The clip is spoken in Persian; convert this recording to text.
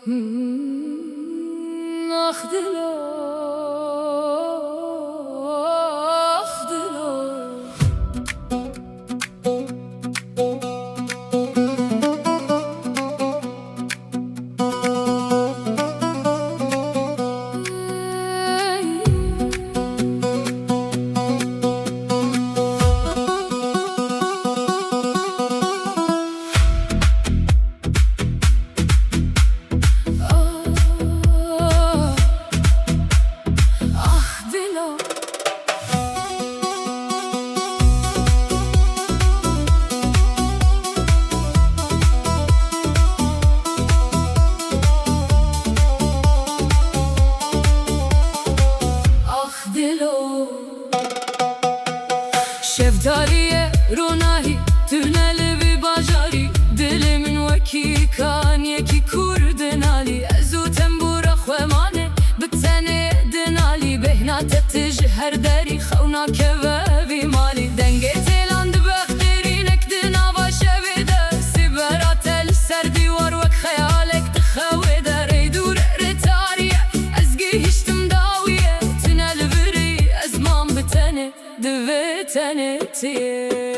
آخ دلا آخ دلا شفتالیه روناهی تونل بی باجاری دل من وکی کان یکی کردنالی ازو تنبورا خوامانه بتنه دنالی بهنا تتج هر داری خونا کبابی مالی دنگه تیلاند بختری نکدنا باشه بیده سیبرات السر دیوار وک خیالک تخویده ریدور رتاریه از گیشتم داویه تونل بری از مام بتنه دوه تنه تیه